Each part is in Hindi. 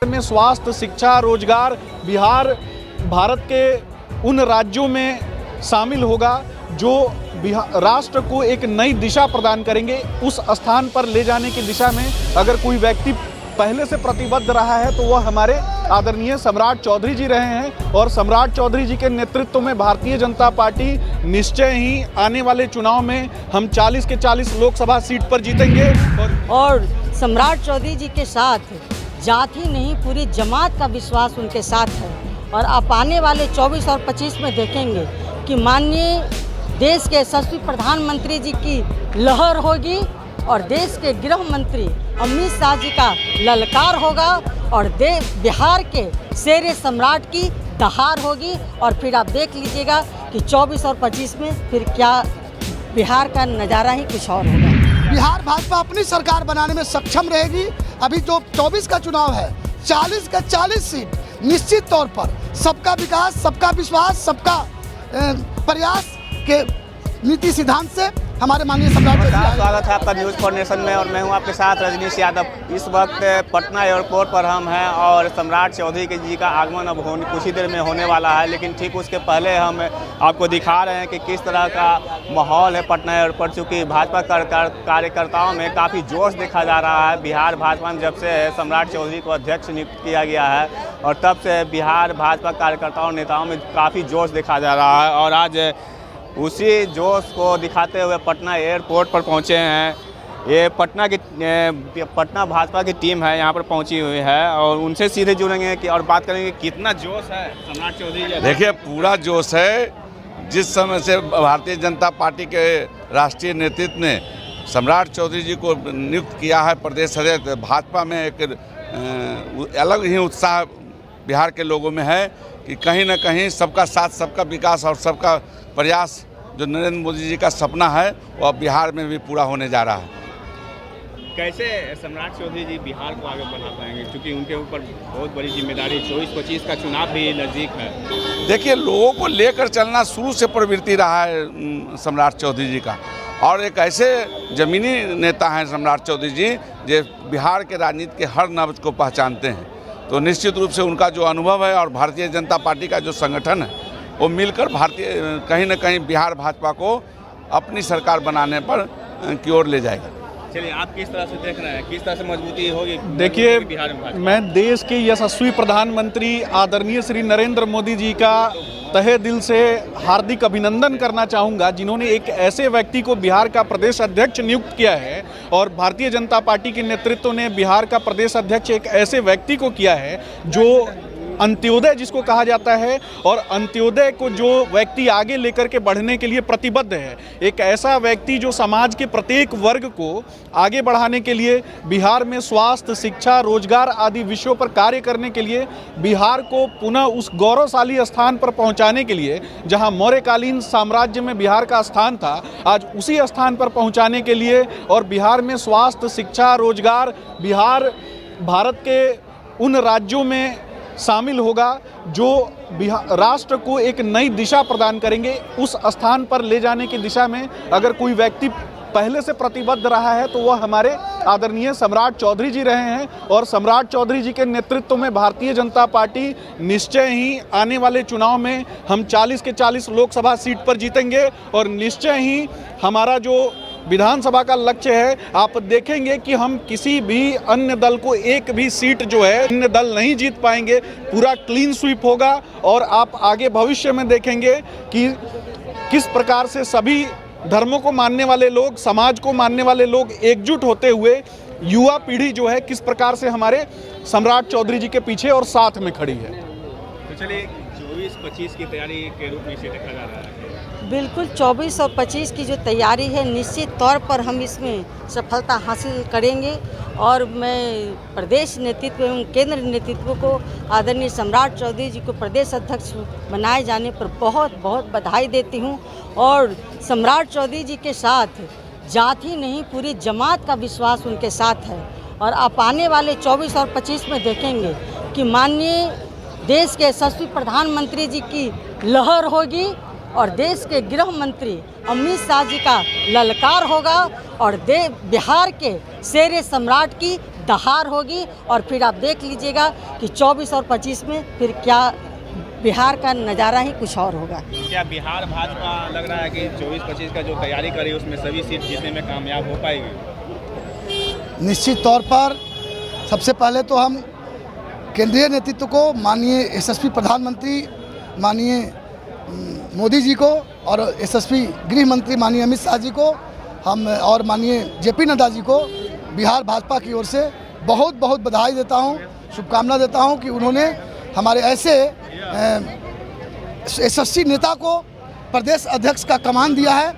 में स्वास्थ्य, शिक्षा, रोजगार बिहार भारत के उन राज्यों में शामिल होगा जो राष्ट्र को एक नई दिशा प्रदान करेंगे। उस स्थान पर ले जाने की दिशा में अगर कोई व्यक्ति पहले से प्रतिबद्ध रहा है तो वह हमारे आदरणीय सम्राट चौधरी जी रहे हैं और सम्राट चौधरी जी के नेतृत्व में भारतीय जनता पार्टी निश्चय ही आने वाले चुनाव में हम 40 के 40 लोकसभा सीट पर जीतेंगे। और सम्राट चौधरी जी के साथ जाति नहीं पूरी जमात का विश्वास उनके साथ है और आप आने वाले 24 और 25 में देखेंगे कि माननीय देश के यशस्वी प्रधानमंत्री जी की लहर होगी और देश के गृह मंत्री अमित शाह जी का ललकार होगा और बिहार के शेर सम्राट की दहार होगी। और फिर आप देख लीजिएगा कि 24 और 25 में फिर क्या बिहार का नज़ारा ही कुछ और होगा। बिहार भाजपा अपनी सरकार बनाने में सक्षम रहेगी। अभी जो 24 का चुनाव है 40 का 40 सीट निश्चित तौर पर सबका विकास, सबका विश्वास, सबका प्रयास के नीति सिद्धांत से हमारे माननीय सम्राट जी। स्वागत है आपका न्यूज़ फॉर नेशन में और मैं हूं आपके साथ रजनीश यादव। इस वक्त पटना एयरपोर्ट पर हम हैं और सम्राट चौधरी जी का आगमन अब कुछ ही देर में होने वाला है, लेकिन ठीक उसके पहले हम आपको दिखा रहे हैं कि किस तरह का माहौल है पटना एयरपोर्ट। चूँकि भाजपा कार्यकर्ताओं में काफ़ी जोश देखा जा रहा है। बिहार भाजपा में जब से सम्राट चौधरी को अध्यक्ष नियुक्त किया गया है और तब से बिहार भाजपा कार्यकर्ताओं नेताओं में काफ़ी जोश देखा जा रहा है और आज उसी जोश को दिखाते हुए पटना एयरपोर्ट पर पहुंचे हैं। ये पटना भाजपा की टीम है, यहाँ पर पहुंची हुई है और उनसे सीधे जुड़ेंगे कि और बात करेंगे कितना जोश है सम्राट चौधरी जी। देखिए पूरा जोश है। जिस समय से भारतीय जनता पार्टी के राष्ट्रीय नेतृत्व ने सम्राट चौधरी जी को नियुक्त किया है प्रदेश अध्यक्ष, भाजपा में एक अलग ही उत्साह बिहार के लोगों में है कि कहीं ना कहीं सबका साथ, सबका विकास और सबका प्रयास जो नरेंद्र मोदी जी का सपना है वो अब बिहार में भी पूरा होने जा रहा है। कैसे सम्राट चौधरी जी बिहार को आगे बढ़ा पाएंगे, क्योंकि उनके ऊपर बहुत बड़ी जिम्मेदारी 24-25 का चुनाव भी नज़दीक है। देखिए लोगों को लेकर चलना शुरू से प्रवृत्ति रहा है सम्राट चौधरी जी का और एक ऐसे जमीनी नेता हैं सम्राट चौधरी जी जो बिहार के राजनीति के हर नब्ज को पहचानते हैं। तो निश्चित रूप से उनका जो अनुभव है और भारतीय जनता पार्टी का जो संगठन है वो मिलकर कहीं ना कहीं बिहार भाजपा को अपनी सरकार बनाने पर की ओर ले जाएगा। चलिए आप किस तरह से देख रहे हैं, किस तरह से मजबूती होगी? देखिए मैं देश के यशस्वी प्रधानमंत्री आदरणीय श्री नरेंद्र मोदी जी का तहे दिल से हार्दिक अभिनंदन करना चाहूँगा, जिन्होंने एक ऐसे व्यक्ति को बिहार का प्रदेश अध्यक्ष नियुक्त किया है और भारतीय जनता पार्टी के नेतृत्व ने बिहार का प्रदेश अध्यक्ष एक ऐसे व्यक्ति को किया है जो अंत्योदय जिसको कहा जाता है और अंत्योदय को जो व्यक्ति आगे लेकर के बढ़ने के लिए प्रतिबद्ध है, एक ऐसा व्यक्ति जो समाज के प्रत्येक वर्ग को आगे बढ़ाने के लिए बिहार में स्वास्थ्य, शिक्षा, रोजगार आदि विषयों पर कार्य करने के लिए बिहार को पुनः उस गौरवशाली स्थान पर पहुंचाने के लिए जहां मौर्यकालीन साम्राज्य में बिहार का स्थान था, आज उसी स्थान पर पहुंचाने के लिए और बिहार में स्वास्थ्य, शिक्षा, रोजगार बिहार भारत के उन राज्यों में शामिल होगा जो राष्ट्र को एक नई दिशा प्रदान करेंगे। उस स्थान पर ले जाने की दिशा में अगर कोई व्यक्ति पहले से प्रतिबद्ध रहा है तो वह हमारे आदरणीय सम्राट चौधरी जी रहे हैं और सम्राट चौधरी जी के नेतृत्व में भारतीय जनता पार्टी निश्चय ही आने वाले चुनाव में हम 40 के 40 लोकसभा सीट पर जीतेंगे और निश्चय ही हमारा जो विधानसभा का लक्ष्य है, आप देखेंगे कि हम किसी भी अन्य दल को एक भी सीट जो है अन्य दल नहीं जीत पाएंगे। पूरा क्लीन स्वीप होगा और आप आगे भविष्य में देखेंगे कि किस प्रकार से सभी धर्मों को मानने वाले लोग, समाज को मानने वाले लोग एकजुट होते हुए युवा पीढ़ी जो है किस प्रकार से हमारे सम्राट चौधरी जी के पीछे और साथ में खड़ी है। तो चलिए 24-25 की तैयारी के रूप में इसे देखा जा रहा है। बिल्कुल 24 और 25 की जो तैयारी है निश्चित तौर पर हम इसमें सफलता हासिल करेंगे और मैं प्रदेश नेतृत्व एवं केंद्र नेतृत्व को आदरणीय सम्राट चौधरी जी को प्रदेश अध्यक्ष बनाए जाने पर बहुत बहुत बधाई देती हूं और सम्राट चौधरी जी के साथ जाति नहीं पूरी जमात का विश्वास उनके साथ है और आप आने वाले 24 और 25 में देखेंगे कि माननीय देश के यशस्वी प्रधानमंत्री जी की लहर होगी और देश के गृह मंत्री अमित शाह जी का ललकार होगा और बिहार के शेर सम्राट की दहार होगी। और फिर आप देख लीजिएगा कि 24 और 25 में फिर क्या बिहार का नज़ारा ही कुछ और होगा। क्या बिहार भाजपा लग रहा है कि 24-25 का जो तैयारी करी उसमें सभी सीट जीतने में कामयाब हो पाएगी? निश्चित तौर पर सबसे पहले तो हम केंद्रीय नेतृत्व को, माननीय यशस्वी प्रधानमंत्री माननीय मोदी जी को और यशस्वी गृह मंत्री माननीय अमित शाह जी को हम और माननीय जेपी नड्डा जी को बिहार भाजपा की ओर से बहुत बहुत बधाई देता हूं, शुभकामना देता हूं कि उन्होंने हमारे ऐसे यशस्वी नेता को प्रदेश अध्यक्ष का कमान दिया है।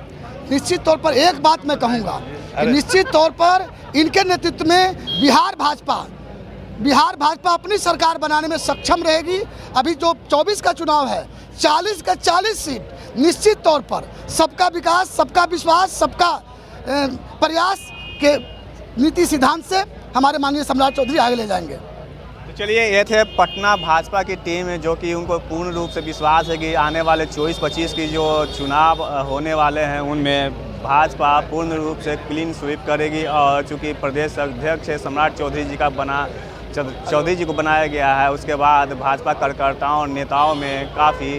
निश्चित तौर पर एक बात मैं कहूँगा कि निश्चित तौर पर इनके नेतृत्व में बिहार भाजपा अपनी सरकार बनाने में सक्षम रहेगी। अभी जो 24 का चुनाव है, 40 का 40 सीट निश्चित तौर पर सबका विकास, सबका विश्वास, सबका प्रयास के नीति सिद्धांत से हमारे माननीय सम्राट चौधरी आगे ले जाएंगे। तो चलिए, ये थे पटना भाजपा की टीम जो कि उनको पूर्ण रूप से विश्वास है कि आने वाले 24-25 की जो चुनाव होने वाले हैं उनमें भाजपा पूर्ण रूप से क्लीन स्वीप करेगी। और चूँकि प्रदेश अध्यक्ष सम्राट चौधरी जी को बनाया गया है, उसके बाद भाजपा कार्यकर्ताओं और नेताओं में काफ़ी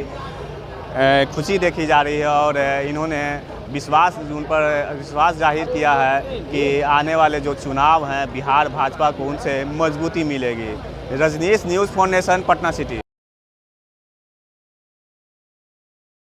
खुशी देखी जा रही है और इन्होंने उन पर विश्वास जाहिर किया है कि आने वाले जो चुनाव हैं बिहार भाजपा को उनसे मजबूती मिलेगी। Rajnish, news 4 nation, Patna city.